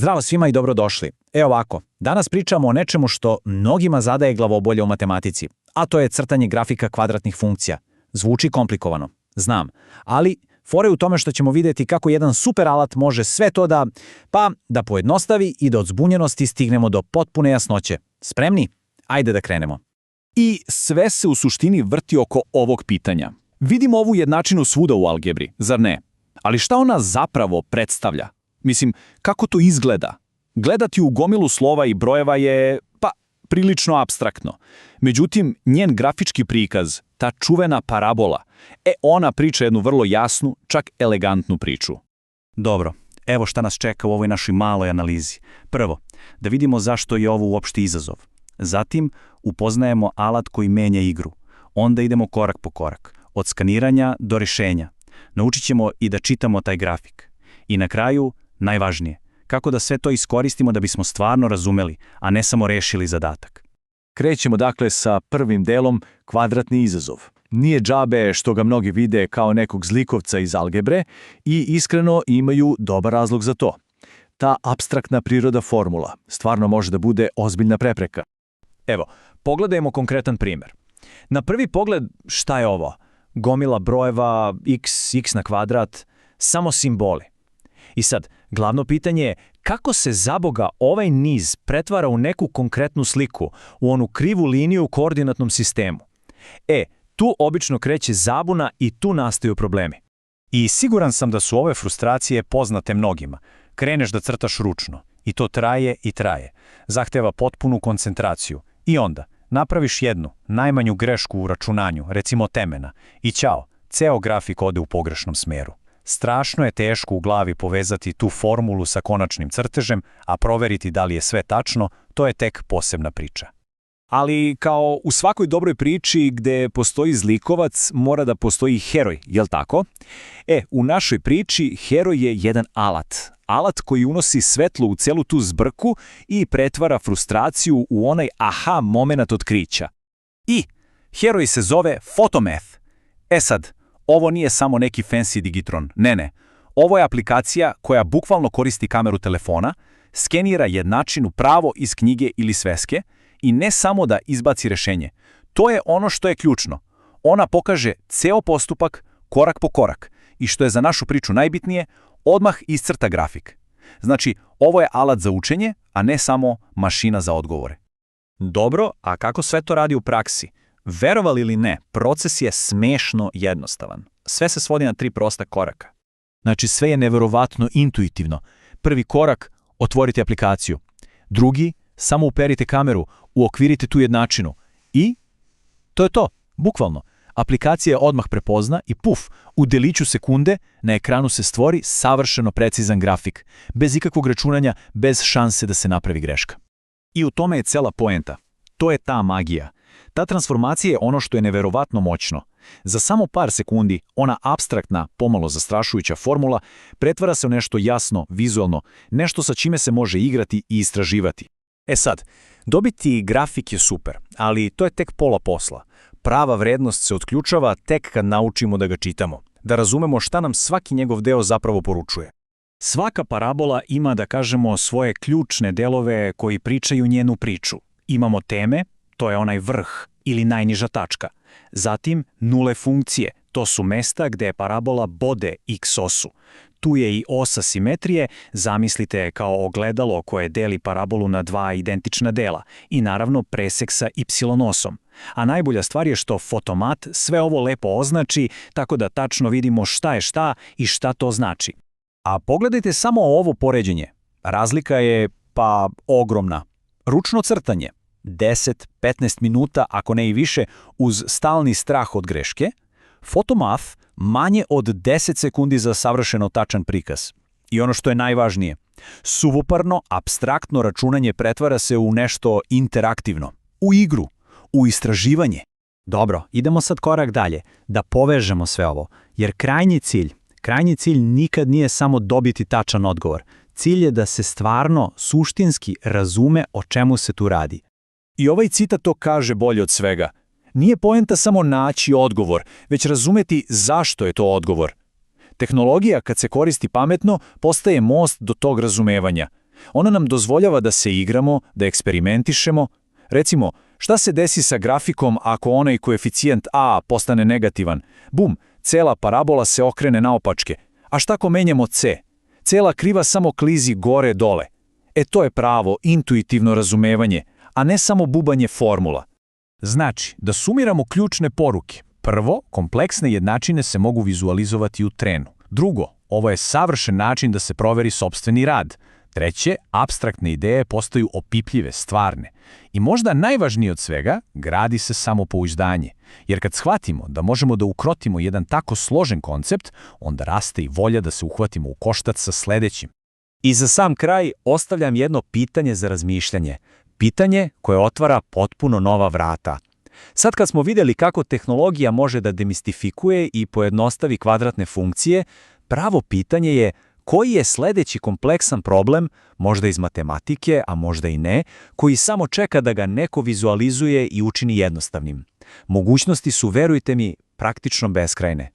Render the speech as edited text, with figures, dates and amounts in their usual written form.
Zdravo svima i dobrodošli. Evo ovako, danas pričamo o nečemu što mnogima zadaje glavobolje u matematici, a to je crtanje grafika kvadratnih funkcija. Zvuči komplikovano, znam, ali fora je u tome što ćemo vidjeti kako jedan super alat može sve to da pojednostavi i da od zbunjenosti stignemo do potpune jasnoće. Spremni? Ajde da krenemo. I sve se u suštini vrti oko ovog pitanja. Vidimo ovu jednačinu svuda u algebri, zar ne? Ali šta ona zapravo predstavlja? Mislim, kako to izgleda? Gledati u gomilu slova i brojeva je, prilično apstraktno. Međutim, njen grafički prikaz, ta čuvena parabola, ona priča jednu vrlo jasnu, čak elegantnu priču. Dobro, evo šta nas čeka u ovoj našoj maloj analizi. Prvo, da vidimo zašto je ovo uopšte izazov. Zatim, upoznajemo alat koji menja igru. Onda idemo korak po korak, od skaniranja do rješenja. Naučit ćemo i da čitamo taj grafik. I na kraju, najvažnije, kako da sve to iskoristimo da bismo stvarno razumeli, a ne samo rešili zadatak. Krećemo dakle sa prvim delom, kvadratni izazov. Nije džabe što ga mnogi vide kao nekog zlikovca iz algebre i iskreno imaju dobar razlog za to. Ta apstraktna priroda formula stvarno može da bude ozbiljna prepreka. Evo, pogledajmo konkretan primjer. Na prvi pogled, šta je ovo? Gomila brojeva, x na kvadrat, samo simboli. I sad, glavno pitanje je kako se zaboga ovaj niz pretvara u neku konkretnu sliku, u onu krivu liniju u koordinatnom sistemu. Tu obično kreće zabuna i tu nastaju problemi. I siguran sam da su ove frustracije poznate mnogima. Kreneš da crtaš ručno i to traje i traje. Zahteva potpunu koncentraciju. I onda napraviš jednu, najmanju grešku u računanju, recimo temena, i ćao, ceo grafik ode u pogrešnom smeru. Strašno je teško u glavi povezati tu formulu sa konačnim crtežem, a proveriti da li je sve tačno, to je tek posebna priča. Ali kao u svakoj dobroj priči gde postoji zlikovac, mora da postoji heroj, jel tako? U našoj priči heroj je jedan alat. Alat koji unosi svetlo u celu tu zbrku i pretvara frustraciju u onaj aha moment otkrića. I heroj se zove Photomath. Sad, ovo nije samo neki fancy digitron, ne. Ovo je aplikacija koja bukvalno koristi kameru telefona, skenira jednačinu pravo iz knjige ili sveske i ne samo da izbaci rešenje. To je ono što je ključno. Ona pokaže ceo postupak, korak po korak i što je za našu priču najbitnije, odmah iscrta grafik. Znači, ovo je alat za učenje, a ne samo mašina za odgovore. Dobro, a kako sve to radi u praksi? Verovali ili ne, proces je smešno jednostavan. Sve se svodi na 3 prosta koraka. Znači, sve je neverovatno intuitivno. Prvi korak, otvorite aplikaciju. Drugi, samo uperite kameru, uokvirite tu jednačinu. I to je to, bukvalno. Aplikacija odmah prepozna i u deliću sekunde na ekranu se stvori savršeno precizan grafik, bez ikakvog računanja, bez šanse da se napravi greška. I u tome je cela poenta. To je ta magija. Ta transformacija je ono što je neverovatno moćno. Za samo par sekundi ona apstraktna, pomalo zastrašujuća formula pretvara se u nešto jasno, vizualno, nešto sa čime se može igrati i istraživati. Sad, dobiti grafik je super, ali to je tek pola posla. Prava vrednost se otključava tek kad naučimo da ga čitamo, da razumemo šta nam svaki njegov deo zapravo poručuje. Svaka parabola ima, da kažemo, svoje ključne delove koji pričaju njenu priču. Imamo teme, to je onaj vrh ili najniža tačka. Zatim nule funkcije, to su mesta gde parabola bode x osu. Tu je i osa simetrije, zamislite kao ogledalo koje deli parabolu na 2 identična dela i naravno presek sa y osom. A najbolja stvar je što Photomath sve ovo lepo označi, tako da tačno vidimo šta je šta i šta to znači. A pogledajte samo ovo poređenje. Razlika je, ogromna. Ručno crtanje. 10-15 minuta, ako ne i više, uz stalni strah od greške. Photomath manje od 10 sekundi za savršeno tačan prikaz. I ono što je najvažnije, suvoparno, apstraktno računanje pretvara se u nešto interaktivno, u igru, u istraživanje. Dobro, idemo sad korak dalje, da povežemo sve ovo, jer krajnji cilj nikad nije samo dobiti tačan odgovor. Cilj je da se stvarno, suštinski razume o čemu se tu radi. I ovaj citat to kaže bolje od svega. Nije poenta samo naći odgovor, već razumeti zašto je to odgovor. Tehnologija, kad se koristi pametno, postaje most do tog razumevanja. Ono nam dozvoljava da se igramo, da eksperimentišemo. Recimo, šta se desi sa grafikom ako onaj koeficijent a postane negativan? Bum, cela parabola se okrene naopačke. A šta ako menjamo c? Cela kriva samo klizi gore-dole. To je pravo, intuitivno razumevanje, a ne samo bubanje formula. Znači, da sumiramo ključne poruke. Prvo, kompleksne jednačine se mogu vizualizovati u trenu. Drugo, ovo je savršen način da se proveri sopstveni rad. Treće, apstraktne ideje postaju opipljive, stvarne. I možda najvažnije od svega, gradi se samopouzdanje. Jer kad shvatimo da možemo da ukrotimo jedan tako složen koncept, onda raste i volja da se uhvatimo u koštac sa sledećim. I za sam kraj ostavljam jedno pitanje za razmišljanje. Pitanje koje otvara potpuno nova vrata. Sad kad smo vidjeli kako tehnologija može da demistifikuje i pojednostavi kvadratne funkcije, pravo pitanje je koji je sledeći kompleksan problem, možda iz matematike, a možda i ne, koji samo čeka da ga neko vizualizuje i učini jednostavnim. Mogućnosti su, verujte mi, praktično beskrajne.